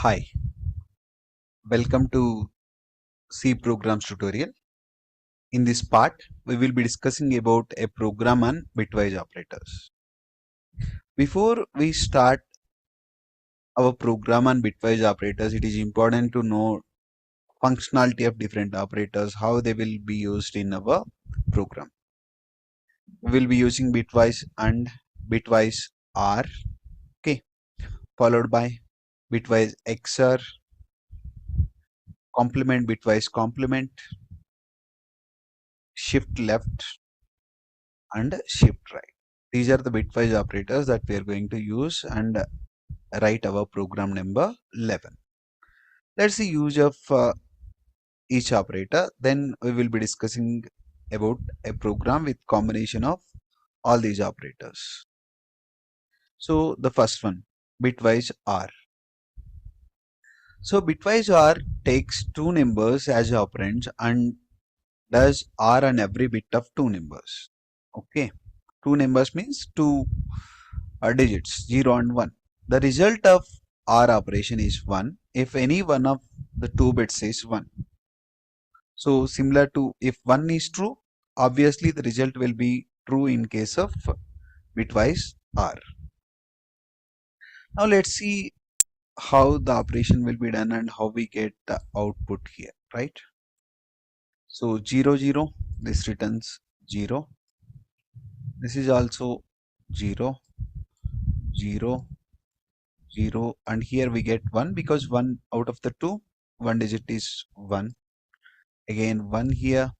Hi, welcome to C programs tutorial. In this part, we will be discussing about a program on bitwise operators. Before we start our program on bitwise operators, it is important to know functionality of different operators, how they will be used in our program. We will be using bitwise and bitwise R, okay, followed by bitwise XOR, complement bitwise complement, shift left and shift right. These are the bitwise operators that we are going to use and write our program number 11. Let's see use of each operator. Then we will be discussing about a program with combination of all these operators. So the first one, bitwise R. So bitwise R takes two numbers as operands and does R on every bit of two numbers. Okay, two numbers means two digits 0 and 1. The result of OR operation is 1 if any one of the two bits is 1. So similar to if 1 is true, obviously the result will be true in case of bitwise OR. Now let's see how the operation will be done and how we get the output here, right? So 0 0, this returns 0. This is also 0 0 0, and here we get 1 because 1 out of the two, one digit is 1. Again 1 here,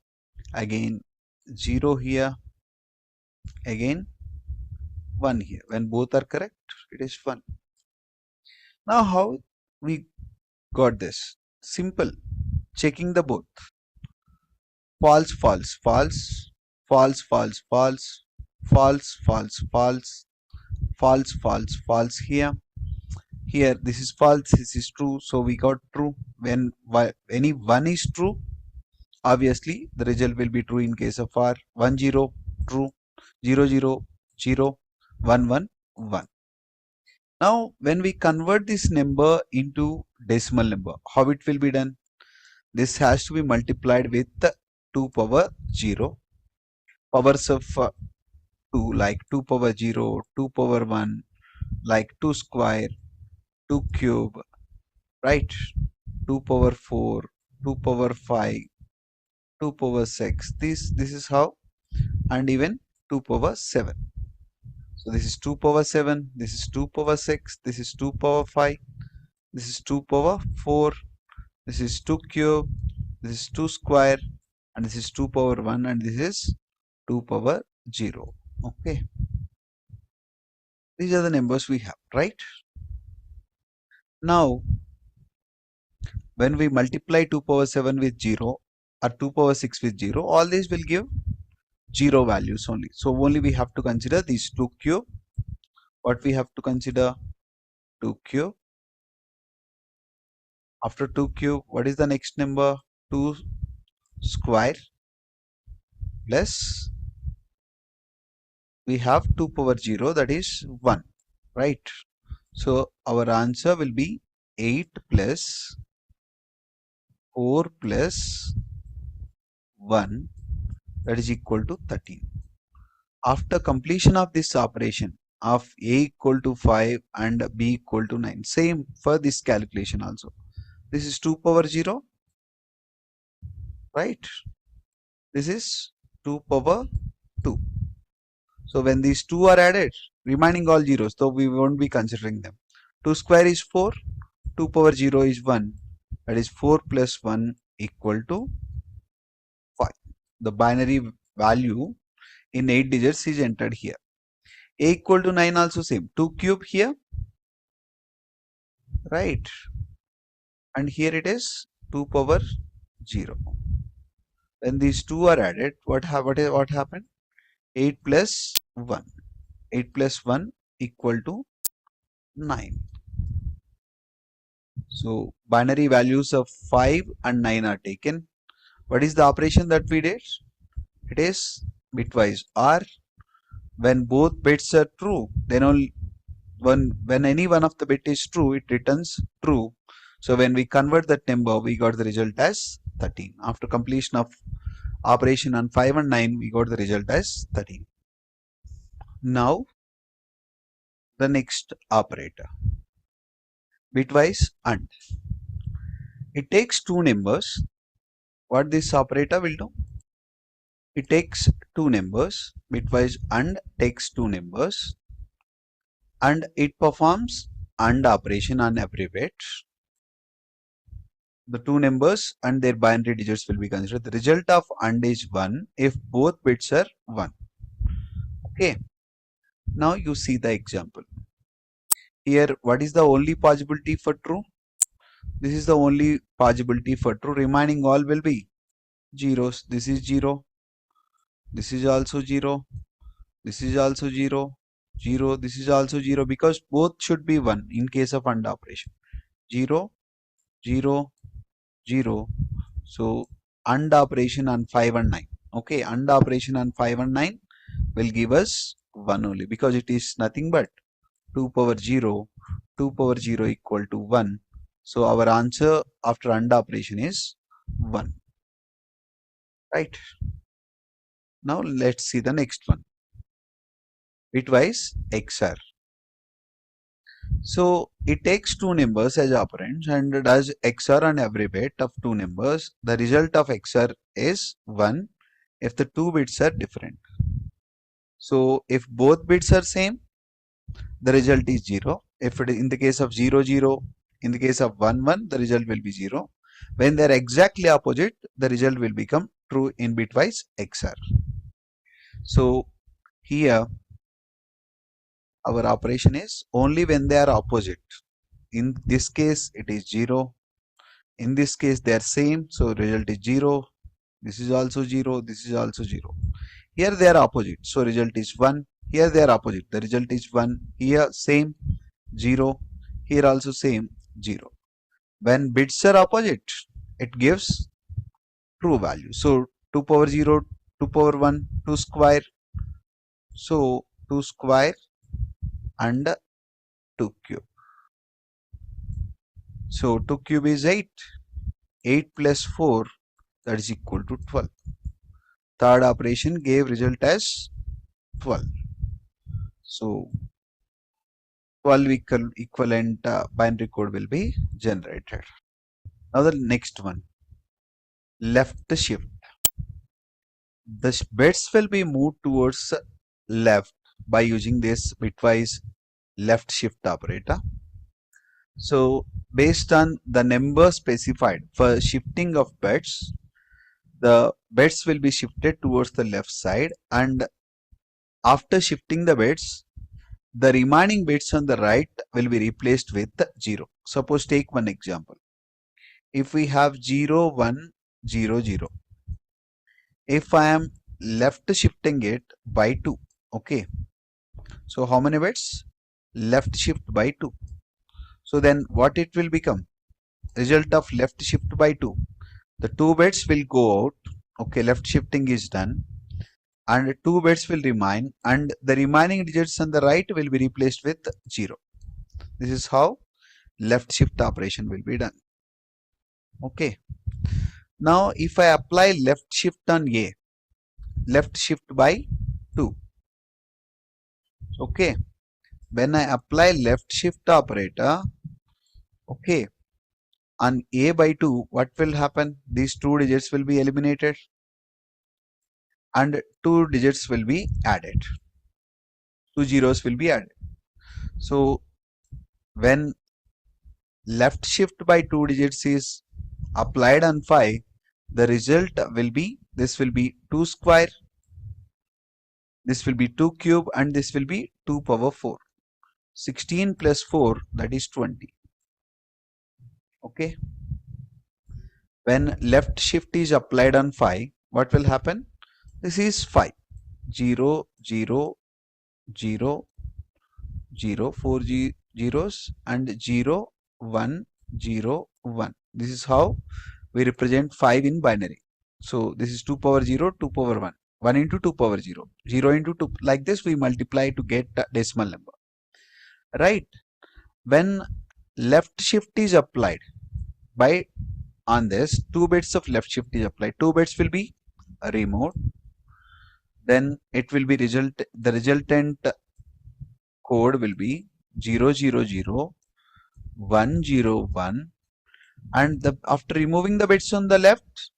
again 0 here, again 1 here. When both are correct, it is 1. Now how we got this? Simple. Checking the both. False, false, false, false, false, false, false, false, false, false, false, false here. Here this is false, this is true, so we got true. When any one is true, obviously the result will be true in case of R. 1 0 true, 0 0 0, 1 1 1. Now when we convert this number into decimal number, how it will be done? This has to be multiplied with 2 power 0. Powers of 2 like 2 power 0, 2 power 1, like 2 square, 2 cube, right? 2 power 4, 2 power 5, 2 power 6. This is how, and even 2 power 7. So this is 2 power 7, this is 2 power 6, this is 2 power 5, this is 2 power 4, this is 2 cube, this is 2 square, and this is 2 power 1, and this is 2 power 0. Okay, these are the numbers we have, right? Now when we multiply 2 power 7 with 0 or 2 power 6 with 0, all these will give 0 values only. So only we have to consider these 2 cube. What we have to consider? 2 cube. After 2 cube, what is the next number? 2 square plus we have 2 power 0, that is 1, right? So our answer will be 8 plus 4 plus 1, that is equal to 13. After completion of this operation of A equal to 5 and B equal to 9, same for this calculation also. This is 2 power 0, right? This is 2 power 2. So when these two are added, remaining all zeros, so we won't be considering them. 2 square is 4, 2 power 0 is 1, that is 4 plus 1 equal to 5. The binary value in 8 digits is entered here. A equal to 9 also same, 2 cube here, right? And here it is 2 power 0. When these two are added, what happened? 8 plus 1. 8 plus 1 equal to 9. So binary values of 5 and 9 are taken. What is the operation that we did? It is bitwise OR. When both bits are true, then only when any one of the bit is true, it returns true. So when we convert that number, we got the result as 13. After completion of operation on 5 and 9, we got the result as 13. Now the next operator, bitwise AND. It takes two numbers. What this operator will do? It takes two numbers. Bitwise AND takes two numbers and it performs AND operation on every bit. The two numbers and their binary digits will be considered. The result of AND is 1 if both bits are 1. Okay. Now you see the example. Here, what is the only possibility for true? This is the only possibility for true. Remaining all will be zeros. This is 0. This is also 0. This is also 0. 0. This is also 0 because both should be 1 in case of AND operation. 0, 0, 0. So AND operation on 5 and 9. Okay, AND operation on 5 and 9 will give us 1 only because it is nothing but 2 power 0. 2 power 0 equal to 1. So our answer after AND operation is 1. Right. Now let's see the next one. Bitwise XOR. So it takes two numbers as operands and does XOR on every bit of two numbers. The result of XOR is 1 if the two bits are different. So if both bits are same, the result is 0. If it is in the case of 0, 0, in the case of 1, 1, the result will be 0. When they are exactly opposite, the result will become true in bitwise XOR. So here our operation is only when they are opposite. In this case, it is 0. In this case, they are same. So result is 0. This is also 0. This is also 0. Here they are opposite. So result is 1. Here they are opposite. The result is 1. Here same 0. Here also same 0. When bits are opposite, it gives true value. So 2 power 0, 2 power 1, 2 square. So 2 square and 2 cube. So 2 cube is 8. 8 plus 4, that is equal to 12. Third operation gave result as 12. So 12 equivalent binary code will be generated. Now the next one, left shift. The bits will be moved towards left by using this bitwise left shift operator. So based on the number specified for shifting of bits, the bits will be shifted towards the left side, and after shifting the bits, the remaining bits on the right will be replaced with 0. Suppose take one example. If we have 0, 1, 0, 0. If I am left shifting it by 2, okay. So how many bits? Left shift by 2. So then what it will become? Result of left shift by 2. The 2 bits will go out. Okay, left shifting is done. And 2 bits will remain. And the remaining digits on the right will be replaced with 0. This is how left shift operation will be done. Okay. Now if I apply left shift on A, left shift by 2. Okay. When I apply left shift operator, okay, on A by 2, what will happen? These two digits will be eliminated and two digits will be added. Two zeros will be added. So when left shift by two digits is applied on 5, the result will be, this will be 2 square, this will be 2 cube, and this will be 2 power 4. 16 plus 4, that is 20. Okay. When left shift is applied on 5, what will happen? This is 5. 0, 0, 0, 0, 4 zeros and 0, 1, 0, 1. This is how we represent 5 in binary. So this is 2 power 0, 2 power 1. 1 into 2 power 0. 0 into 2. Like this we multiply to get a decimal number. Right? When left shift is applied, by on this 2 bits of left shift is applied. 2 bits will be removed. Then it will be the resultant code will be 000 101, and after removing the bits on the left,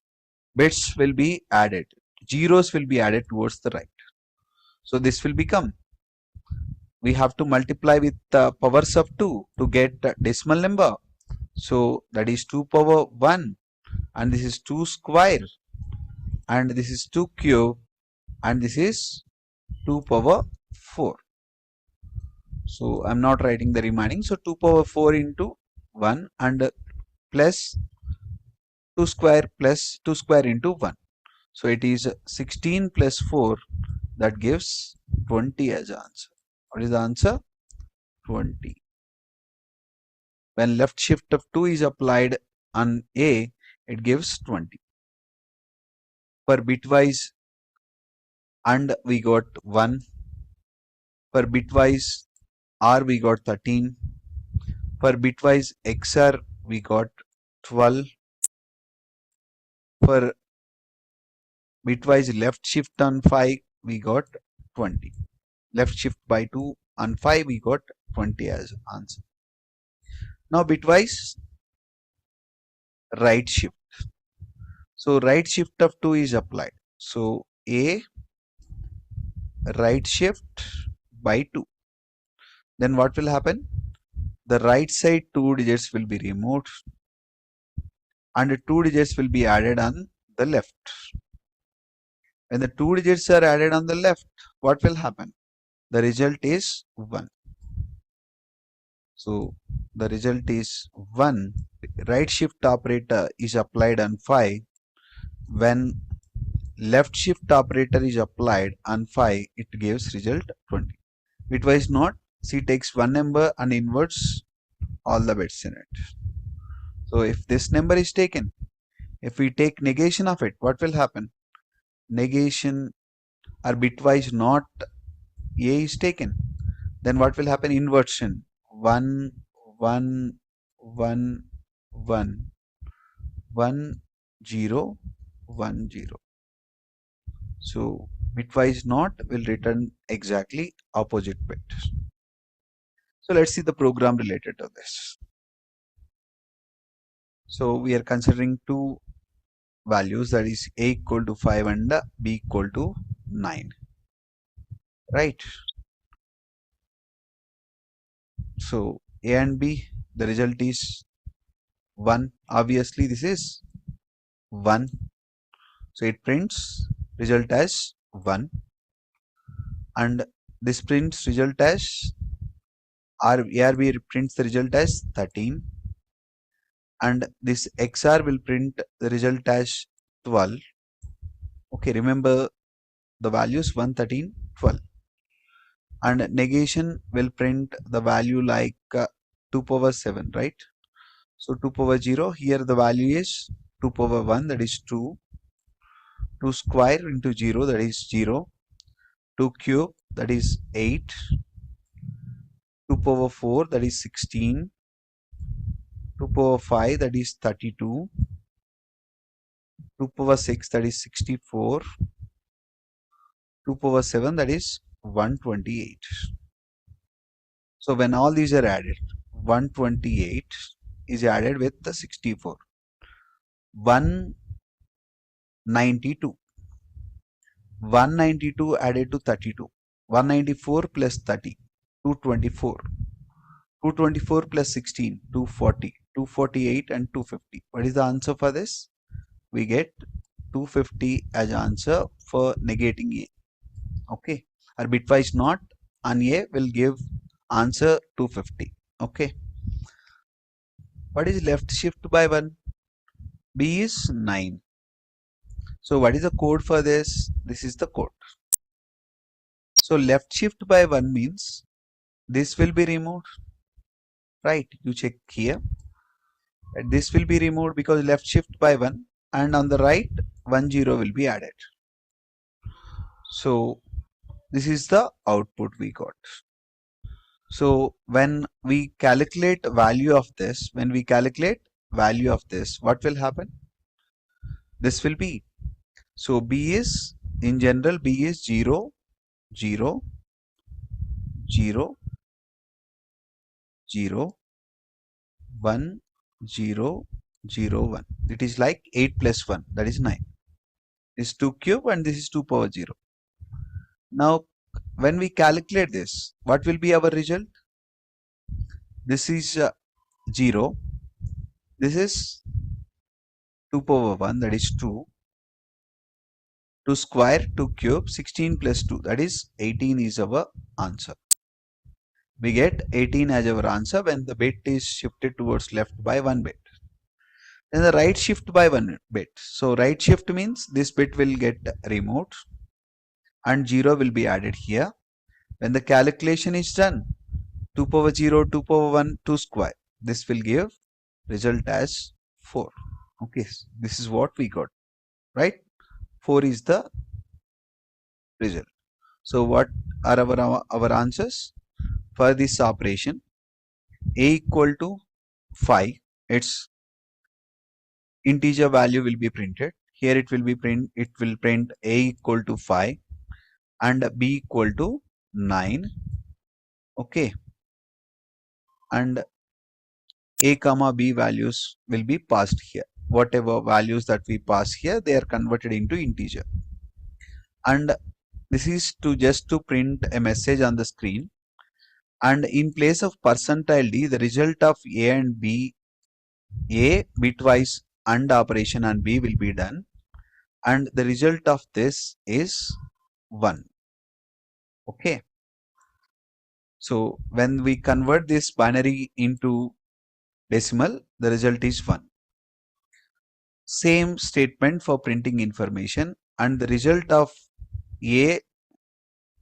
bits will be added. Zeros will be added towards the right. So this will become, we have to multiply with the powers of 2 to get the decimal number. So that is 2 power 1, and this is 2 square, and this is 2 cube, and this is 2 power 4. So I'm not writing the remaining. So 2 power 4 into 1 and plus 2 square plus 2 square into 1. So it is 16 plus 4, that gives 20 as answer. What is the answer? 20. When left shift of 2 is applied on A, it gives 20. For bitwise and we got 1. For bitwise R we got 13. For bitwise XR we got 12. For bitwise left shift on 5 we got 20. Left shift by 2 on 5 we got 20 as answer. Now bitwise right shift. So right shift of 2 is applied. So A right shift by 2. Then what will happen? The right side 2 digits will be removed and 2 digits will be added on the left. When the 2 digits are added on the left, what will happen? The result is 1. So the result is 1. Right shift operator is applied on 5. When left shift operator is applied on 5, it gives result 20. Bitwise not, she takes one number and inverts all the bits in it. So if this number is taken, if we take negation of it, what will happen? Negation or bitwise not A is taken, then what will happen? Inversion. 1 1 1 1 1 0 1 0. So bitwise not will return exactly opposite bit. So let's see the program related to this. So we are considering two values, that is A equal to 5 and B equal to 9, right? So A and B, the result is 1. Obviously this is 1. So it prints result as 1, and this prints result as ARB prints the result as 13, and this XR will print the result as 12. Okay, remember the values 1, 13, 12. And negation will print the value like 2 power 7, right? So 2 power 0, here the value is 2 power 1, that is 2. 2 square into 0, that is 0. 2 cube, that is 8. 2 power 4, that is 16. 2 power 5, that is 32. 2 power 6, that is 64. 2 power 7, that is 128. So when all these are added, 128 is added with the 64. 192. 192 added to 32. 194 plus 30, 224. 224 plus 16, 240. 248 and 250. What is the answer for this? We get 250 as answer for negating A. Okay. Or bitwise not on A will give answer 250. Okay. What is left shift by 1? B is 9. So what is the code for this? This is the code. So left shift by 1 means this will be removed, right? You check here. This will be removed because left shift by 1, and on the right 1 0 will be added. So this is the output we got. So when we calculate value of this, when we calculate value of this, what will happen? This will be, so B is, in general, B is 0, 0, 0, 0, 1, 0, 0, 1. It is like 8 plus 1, that is 9. This is 2 cube and this is 2 power 0. Now, when we calculate this, what will be our result? This is 0. This is 2 power 1, that is 2. 2 square, 2 cube, 16 plus 2, that is 18 is our answer. We get 18 as our answer when the bit is shifted towards left by 1 bit. Then the right shift by 1 bit. So right shift means this bit will get removed and 0 will be added here. When the calculation is done, 2 power 0, 2 power 1, 2 square. This will give result as 4. Okay, this is what we got, right? 4 is the result. So what are our answers? For this operation, a equal to 5, its integer value will be printed. Here it will print a equal to 5 and b equal to 9. Okay, and a comma b values will be passed here. Whatever values that we pass here, they are converted into integer. And this is to just to print a message on the screen. And in place of percentile d, the result of a and b, a bitwise AND operation on b will be done, and the result of this is 1. Okay, so when we convert this binary into decimal, the result is 1. Same statement for printing information, and the result of a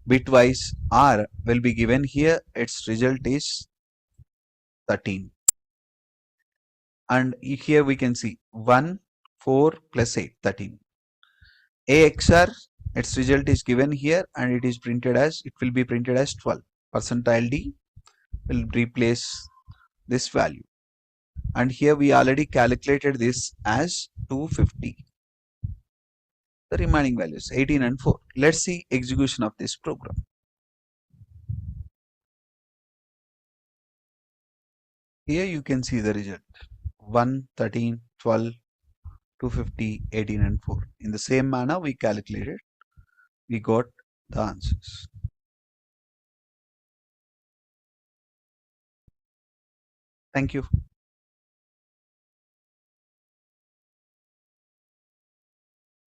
bitwise r will be given here. Its result is 13. And here we can see 1, 4 plus 8, 13. A XR, its result is given here and it will be printed as 12. Percentile D will replace this value. And here we already calculated this as 250. The remaining values 18 and 4. Let's see execution of this program. Here you can see the result 1, 13, 12, 250, 18 and 4. In the same manner we calculated, we got the answers. Thank you.